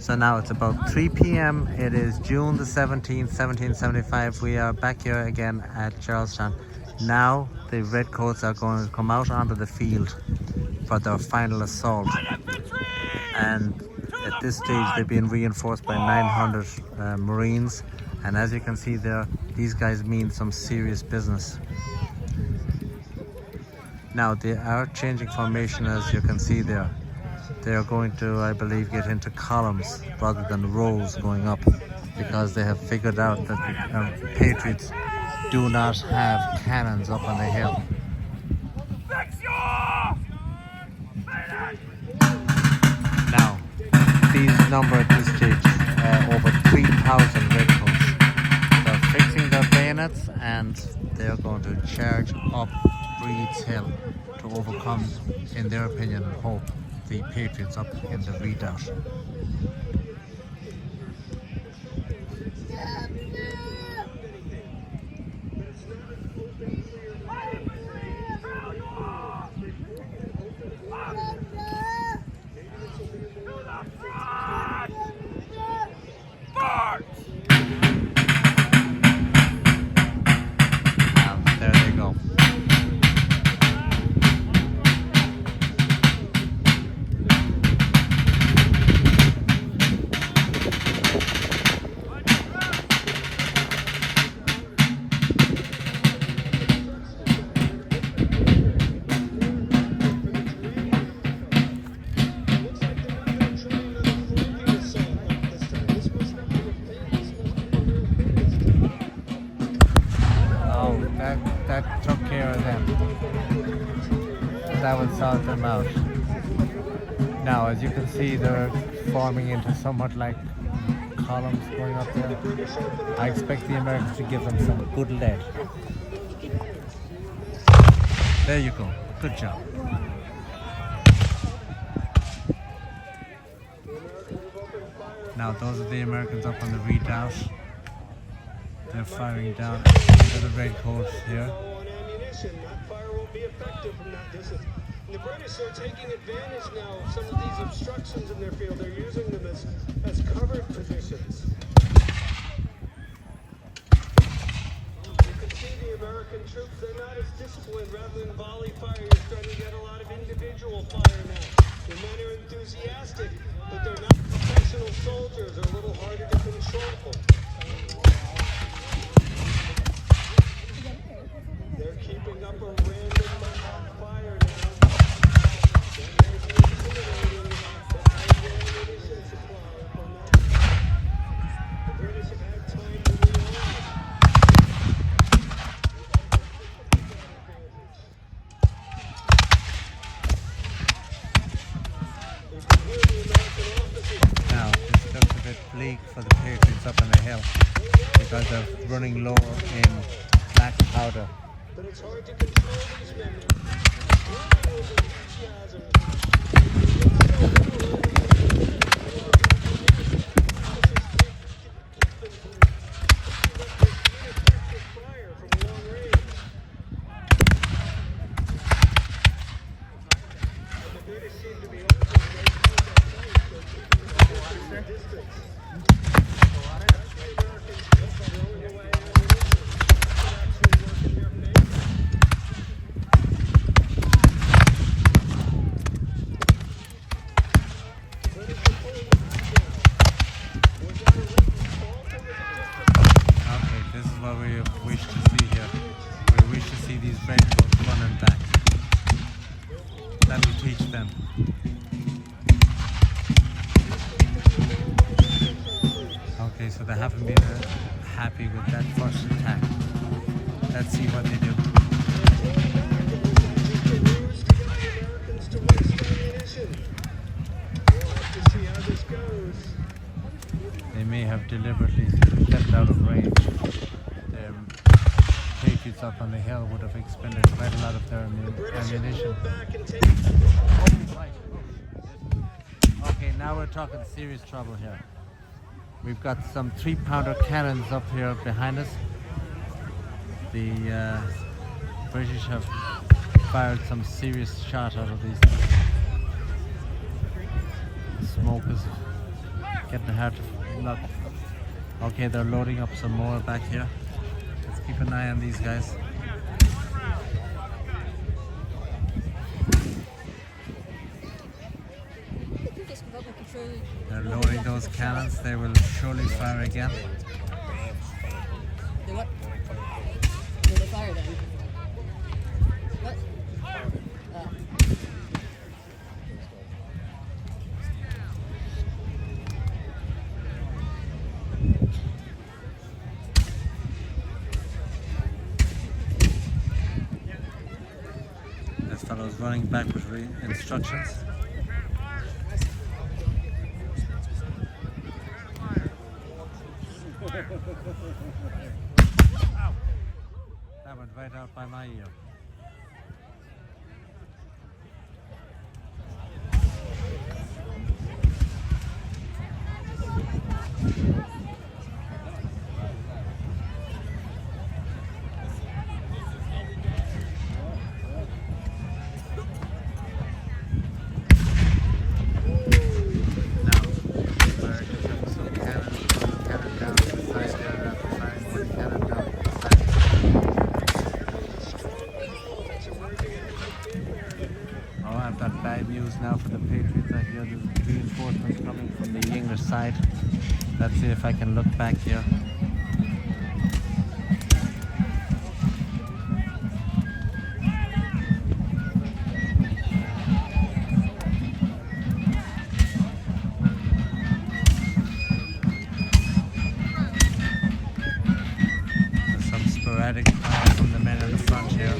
So now it's about 3 p.m. It is June the 17th, 1775. We are back here again at Charlestown. Now the redcoats are going to come out onto the field for their final assault. And at this stage they've been reinforced by 900 Marines. And as you can see there, these guys mean some serious business. Now they are changing formation, as you can see there. They are going to, I believe, get into columns rather than rows going up, because they have figured out that the Patriots do not have cannons up on the hill. Now, these number at this stage over 3,000 redcoats. They're fixing their bayonets and they're going to charge up Breed's Hill to overcome, in their opinion and hope, the Patriots up in the redoubt. There they go. That took care of them. That would sort them out. Now, as you can see, they're forming into somewhat like columns going up there. I expect the Americans to give them some good lead. There you go. Good job. Now, those are the Americans up on the redoubt. They're firing down into the redcoats here. The British are taking advantage now of some of these obstructions in their field. They're using them as covered positions. You can see the American troops, they're not as disciplined. Rather than volley fire, you're starting to get a lot of individual fire now. The men are enthusiastic, but they're not professional soldiers. They're a little harder to control. They're keeping up a random fire now. The British have had time to reload. Now, this looks a bit bleak for the Patriots up on the hill because they're running low in black powder. But it's hard to control these men. Fire from long range. The British seem to be distance. What we wish to see here. We wish to see these redcoats running back. That will teach them. Okay, so they haven't been happy with that first attack. Let's see what they do. They may have deliberately stepped out of range. Patriots up on the hill would have expended quite a lot of their ammunition. Okay, now we're talking serious trouble here. We've got some 3-pounder cannons up here behind us. The British have fired some serious shot out of these. The smoke is Getting hard to look. Okay, they're loading up some more back here. Let's keep an eye on these guys. They're loading those cannons. They will surely fire again. They what? They fire then. What? This fellow's running back with instructions. That went right out by my ear. Bad news now for the Patriots. I hear there's reinforcements coming from the English side. Let's see if I can look back here. There's some sporadic fire from the men in the front here.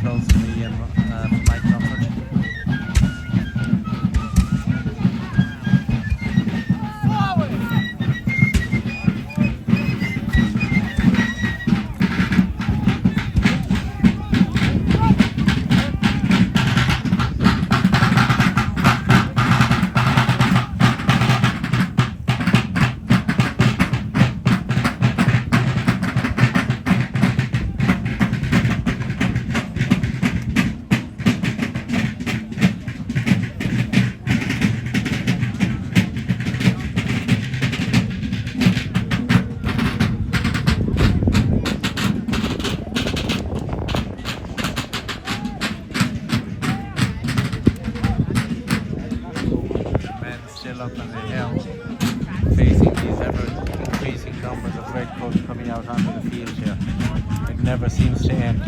Close to me and my comfort. Up on the hill, facing these ever-increasing numbers of redcoats coming out onto the field here. It never seems to end.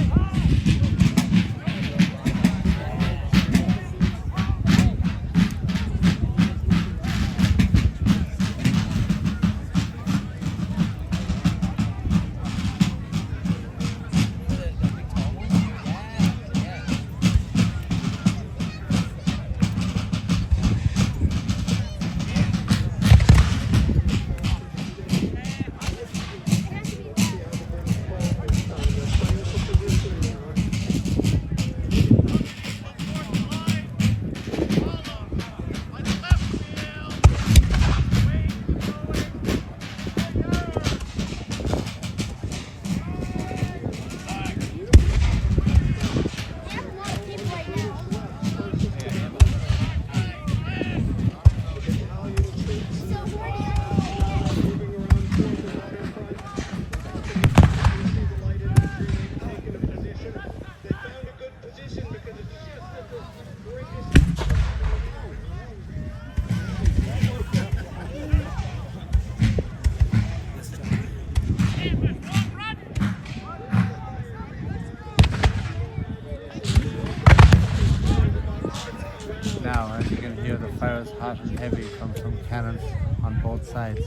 Now, as you can hear, the fire is hot and heavy from some cannons on both sides.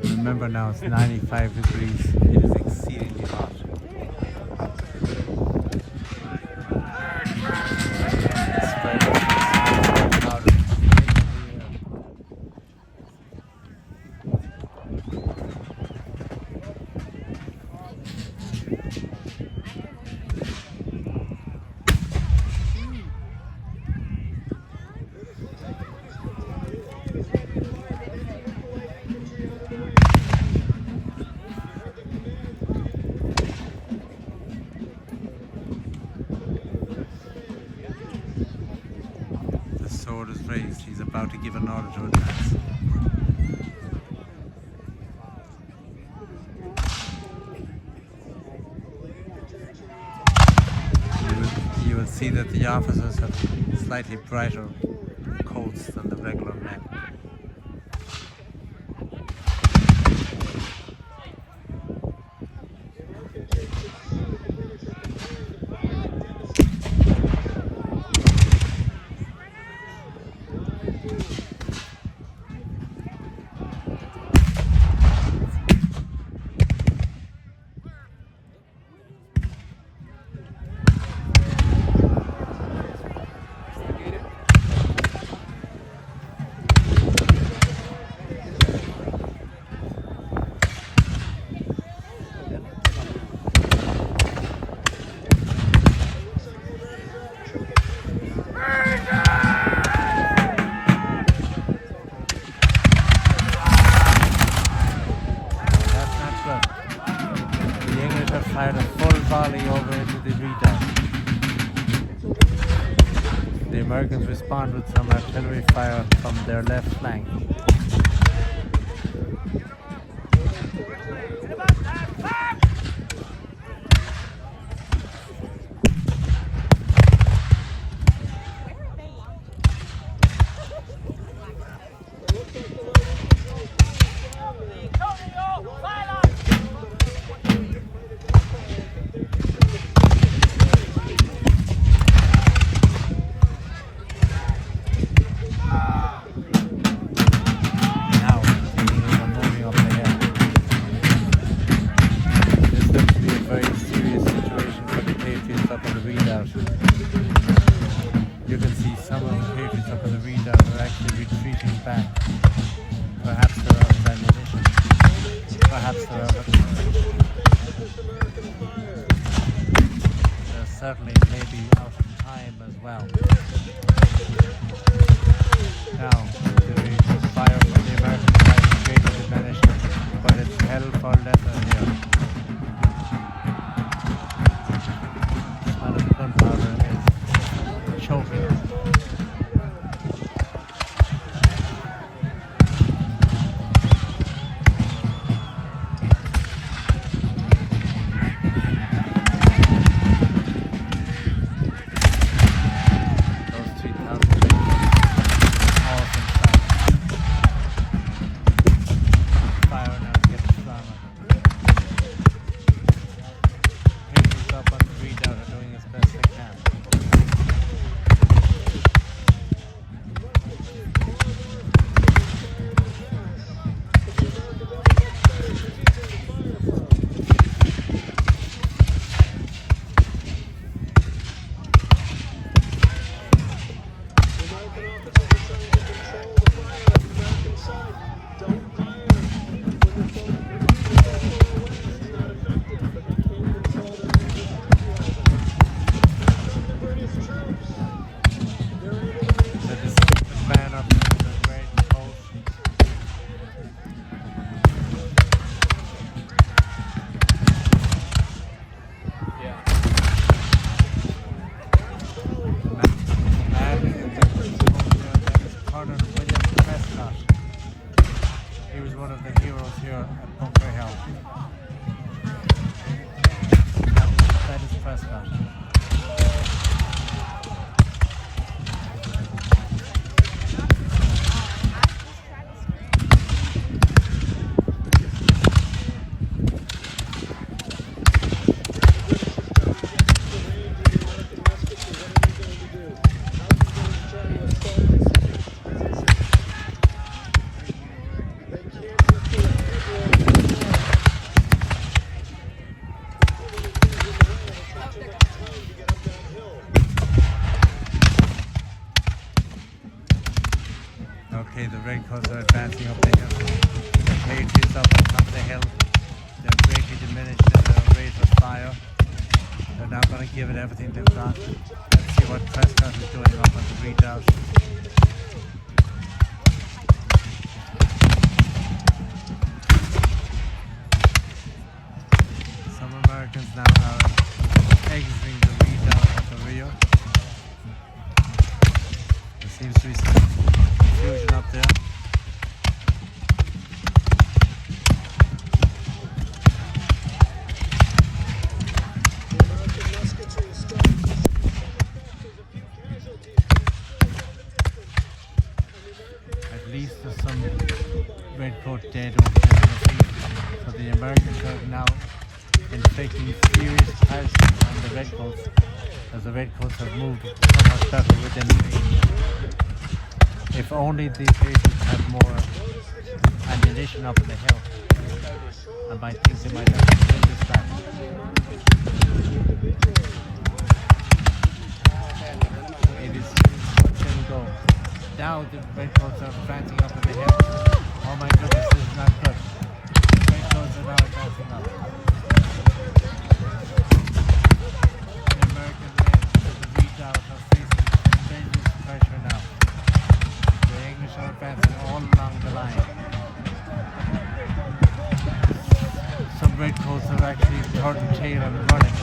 Remember now, it's 95 degrees. It is exceedingly hot. Spread raised. He's about to give an order to advance. You will see that the officers have slightly brighter coats than the regular men. Fired a full volley over into the redoubt. The Americans respond with some artillery fire from their left flank. You can see some of the Patriots up in the redoubt are actually retreating back. Perhaps they're out of ammunition. Perhaps they're out of They're certainly maybe out of time as well. Now, the fire from the American side is greatly diminished, but it's hell for leather here. The smell of the gunpowder is choking. He was one of the heroes here at Bunker Hill. That is Prescott. Okay, the Redcoats are advancing up the hill. The Patriots up on top of the hill. They're greatly diminished in their rate of fire. They're not going to give it everything they've got. Let's see what Prescott is doing up on the redoubt. Some Americans now are exiting the redoubt at the rear. The Seems to be some confusion up there. The American musketry is starting to show there's a few casualties, but it's still in the distance. And the American At least there's some redcoat dead over there in the field. So the Americans are now inflicting serious casualties on the redcoats, as the redcoats have moved so much better within range. If only the Patriots had more ammunition up in the hill, I might think they might have to win this battle. It is touch and go. Now the redcoats are advancing up in the hill. Oh my goodness, this is not good. The redcoats are now advancing up. The American men with the redoubt are facing tremendous pressure now. The English are advancing all along the line. Some redcoats are actually turning tail and running.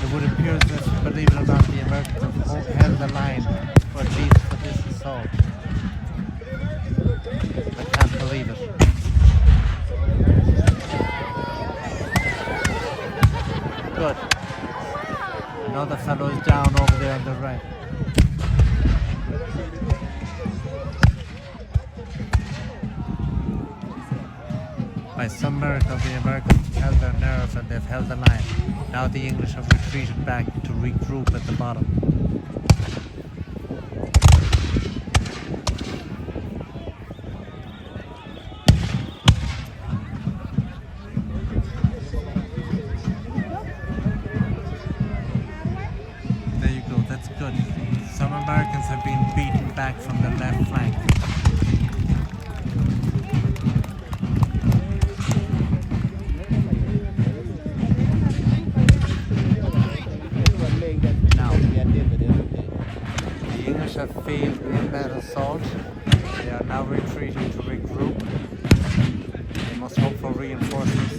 It would appear that, believe it or not, the Americans have held the line for at least for this assault. I can't believe it. Good. Another fellow is down over there on the right. By some miracle, the Americans held their nerve and they've held the line. Now the English have retreated back to regroup at the bottom. There you go, that's good. Some Americans have been beaten back from the left flank. Have failed in that assault. They are now retreating to regroup. They must hope for reinforcements,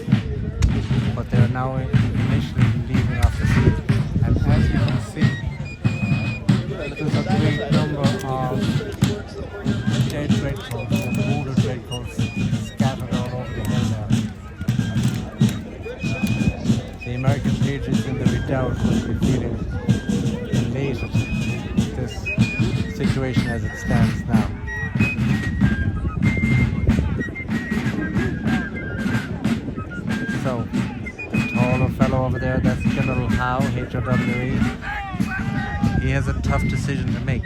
but they are now initially leaving off the field. And as you can see, there's a great number of dead redcoats and wounded redcoats scattered all over the hill there. The American patriots in the redoubt must be feeling elated with this situation as it stands now. So, the taller fellow over there, that's General Howe, H-O-W-E. He has a tough decision to make.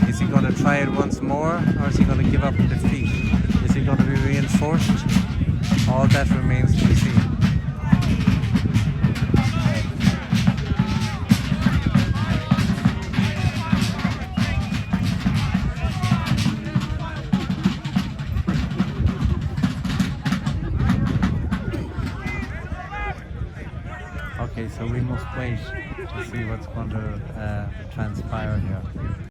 Is he going to try it once more, or is he going to give up and defeat? Is he going to be reinforced? All that remains to be seen. Okay, so we must wait to see what's going to transpire here.